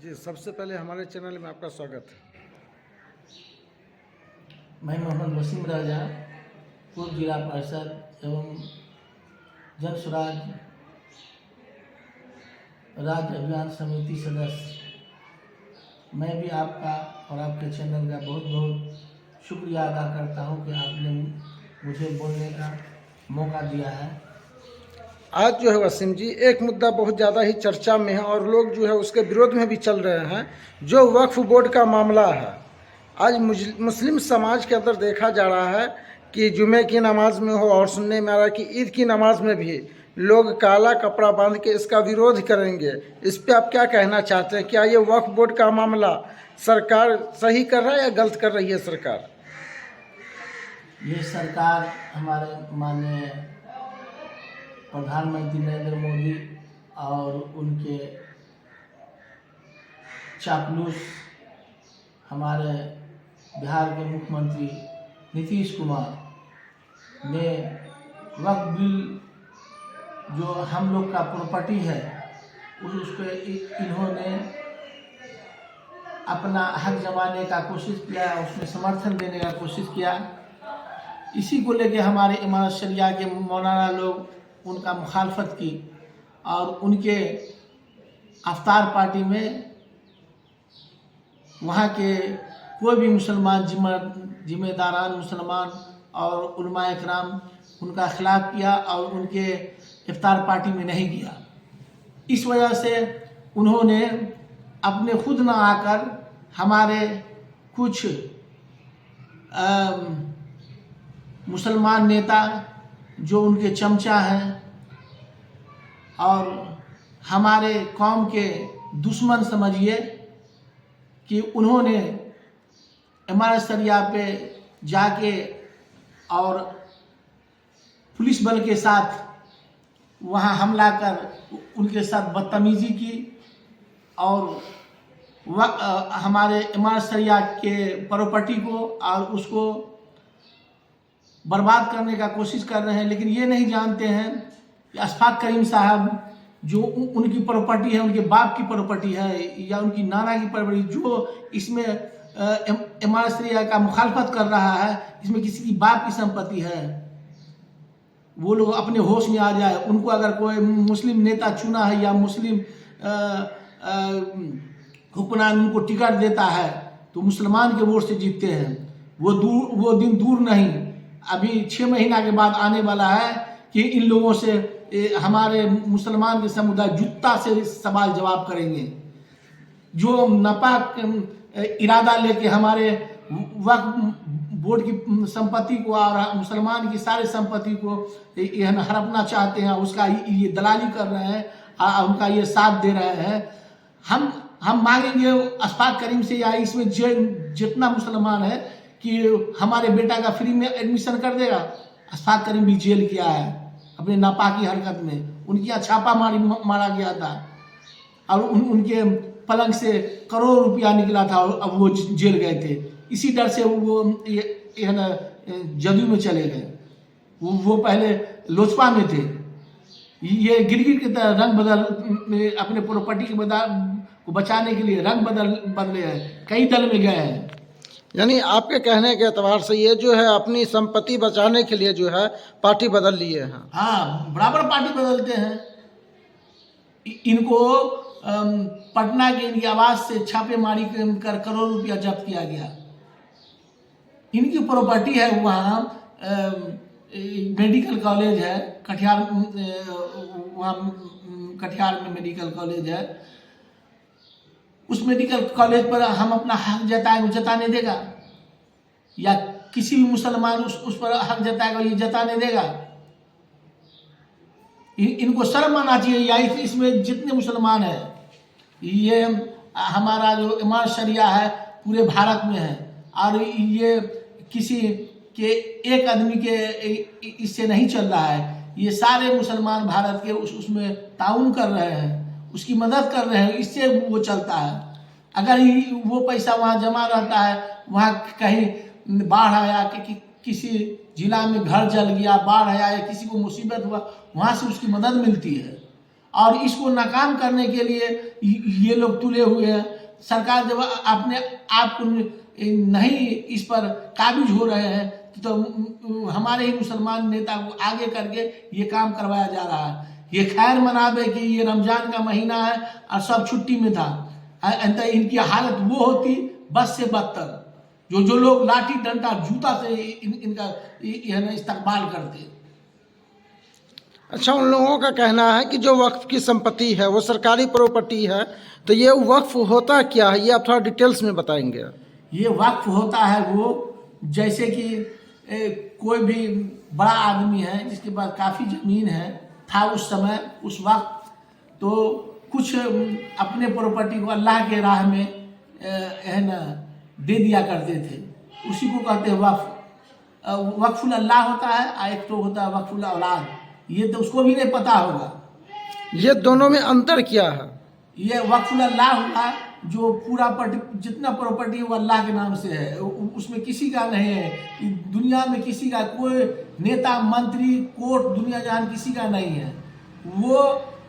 जी, सबसे पहले हमारे चैनल में आपका स्वागत है। मैं मोहम्मद वसीम राजा, पूर्व जिला परिषद एवं जन स्वराज राज्य अभियान समिति सदस्य। मैं भी आपका और आपके चैनल का बहुत बहुत शुक्रिया अदा करता हूं कि आपने मुझे बोलने का मौका दिया है। आज जो है वसीम जी, एक मुद्दा बहुत ज़्यादा ही चर्चा में है और लोग जो है उसके विरोध में भी चल रहे हैं, जो वक्फ बोर्ड का मामला है। आज मुस्लिम समाज के अंदर देखा जा रहा है कि जुमे की नमाज में हो और सुनने में आ रहा है कि ईद की नमाज में भी लोग काला कपड़ा बांध के इसका विरोध करेंगे। इस पे आप क्या कहना चाहते हैं? क्या ये वक्फ बोर्ड का मामला सरकार सही कर रहा है या गलत कर रही है सरकार? ये सरकार हमारे माननीय प्रधानमंत्री नरेंद्र मोदी और उनके चापलूस हमारे बिहार के मुख्यमंत्री नीतीश कुमार ने वक्फ बिल जो हम लोग का प्रॉपर्टी है उस पर इन्होंने अपना हक जमाने का कोशिश किया, उसमें समर्थन देने का कोशिश किया। इसी को लेके हमारे इमाम शरिया के मौलाना लोग उनका मुखालफत की और उनके अफ्तार पार्टी में वहाँ के कोई भी मुसलमान जिम्मेदारान मुसलमान और उलमा इकराम उनका खिलाफ किया और उनके इफ्तार पार्टी में नहीं गया। इस वजह से उन्होंने अपने खुद न आकर हमारे कुछ मुसलमान नेता जो उनके चमचा हैं और हमारे कौम के दुश्मन समझिए कि उन्होंने इमारत शरिया पे जाके और पुलिस बल के साथ वहाँ हमला कर उनके साथ बदतमीजी की और हमारे इमारत शरिया के प्रॉपर्टी को और उसको बर्बाद करने का कोशिश कर रहे हैं। लेकिन ये नहीं जानते हैं कि अशफाक करीम साहब जो उनकी प्रॉपर्टी है, उनके बाप की प्रॉपर्टी है या उनकी नाना की प्रॉपर्टी, जो इसमें इमारत शरिया का मुखालफत कर रहा है, इसमें किसी की बाप की संपत्ति है। वो लोग अपने होश में आ जाए। उनको अगर कोई मुस्लिम नेता चुना है या मुस्लिम हुक्मरान उनको टिकट देता है तो मुसलमान के वोट से जीतते हैं। वो दिन दूर नहीं, अभी 6 महीना के बाद आने वाला है कि इन लोगों से हमारे मुसलमान के समुदाय जूता से सवाल जवाब करेंगे। जो नापाक इरादा लेके हमारे वक्फ बोर्ड की संपत्ति को और मुसलमान की सारी संपत्ति को हड़पना चाहते हैं, उसका ये दलाली कर रहे हैं, उनका ये साथ दे रहे हैं। हम मांगेंगे अशफाक करीम से या इसमें जितना मुसलमान है कि हमारे बेटा का फ्री में एडमिशन कर देगा। अशफाक करीम भी जेल किया है अपने नापाकी हरकत में, उनकी यहाँ छापा मारा गया था और उनके पलंग से करोड़ रुपया निकला था और अब वो जेल गए थे। इसी डर से वो जदयू में चले गए। वो पहले लोजपा में थे। ये गिरगिट की तरह रंग बदल अपने प्रॉपर्टी को बचाने के लिए रंग बदले हैं, कई दल में गए हैं। यानी आपके कहने के एतबार से ये जो है अपनी संपत्ति बचाने के लिए जो है पार्टी बदल लिए हैं। हाँ, बराबर पार्टी बदलते हैं। इनको पटना के इनकी आवाज से छापेमारी कर करोड़ रुपया जब्त किया गया। इनकी प्रॉपर्टी है वहाँ मेडिकल कॉलेज है कटिहार, वहाँ कटिहार में मेडिकल कॉलेज है। उस मेडिकल कॉलेज पर हम अपना हक जताएंगे, जताने देगा? या किसी भी मुसलमान उस पर हक जताएगा, ये जताने देगा? इनको शर्म आना चाहिए। या इसमें जितने मुसलमान हैं, ये हमारा जो इमाम शरिया है पूरे भारत में है और ये किसी के एक आदमी के इससे नहीं चल रहा है। ये सारे मुसलमान भारत के उसमें ताउन कर रहे हैं, उसकी मदद कर रहे हैं, इससे वो चलता है। अगर वो पैसा वहाँ जमा रहता है, वहाँ कहीं बाढ़ आया कि किसी जिला में घर जल गया, बाढ़ आया या किसी को मुसीबत हुआ, वहाँ से उसकी मदद मिलती है। और इसको नाकाम करने के लिए ये लोग तुले हुए हैं। सरकार जब अपने आप को नहीं इस पर काबिज हो रहे हैं तो हमारे ही मुसलमान नेता को आगे करके ये काम करवाया जा रहा है। ये खैर मनावे कि ये रमजान का महीना है और सब छुट्टी में था, इनकी हालत वो होती बस से बदतर। जो लोग लाठी डंडा जूता से इनका इस्तेमाल करते। अच्छा, उन लोगों का कहना है कि जो वक्फ की संपत्ति है वो सरकारी प्रॉपर्टी है, तो ये वक्फ होता क्या है, ये आप थोड़ा डिटेल्स में बताएंगे? ये वक्फ होता है वो जैसे कि कोई भी बड़ा आदमी है जिसके पास काफ़ी ज़मीन है था उस समय उस वक्त, तो कुछ अपने प्रॉपर्टी को अल्लाह के राह में है ना दे दिया करते थे, उसी को कहते हैं वक्फ। वक्फुल अल्लाह होता है और एक तो होता है वक्फुल औलाद। ये तो उसको भी नहीं पता होगा। ये दोनों में अंतर क्या है? ये वक्फुल अल्लाह हुआ जो पूरा जितना प्रॉपर्टी वो अल्लाह के नाम से है, उसमें किसी का नहीं है। दुनिया में किसी का कोई नेता मंत्री कोर्ट दुनिया जहान किसी का नहीं है। वो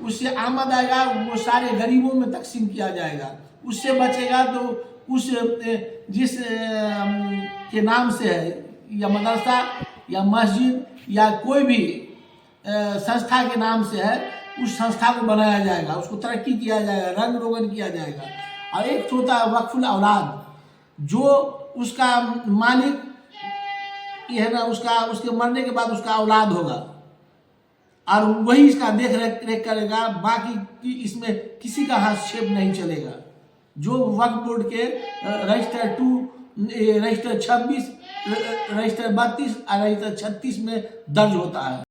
उससे आमद आएगा वो सारे गरीबों में तकसीम किया जाएगा, उससे बचेगा तो उस जिस के नाम से है या मदरसा या मस्जिद या कोई भी संस्था के नाम से है उस संस्था को बनाया जाएगा, उसको तरक्की किया जाएगा, रंग रोगन किया जाएगा। और एक होता है वक्फुल औलाद जो उसका मालिक ये है ना उसके मरने के बाद उसका औलाद होगा और वही इसका देख रेख करेगा, बाकी इसमें किसी का हस्तक्षेप नहीं चलेगा। जो वक्फ बोर्ड के रजिस्टर 2, रजिस्टर 26, रजिस्टर 32 और रजिस्टर 36 में दर्ज होता है।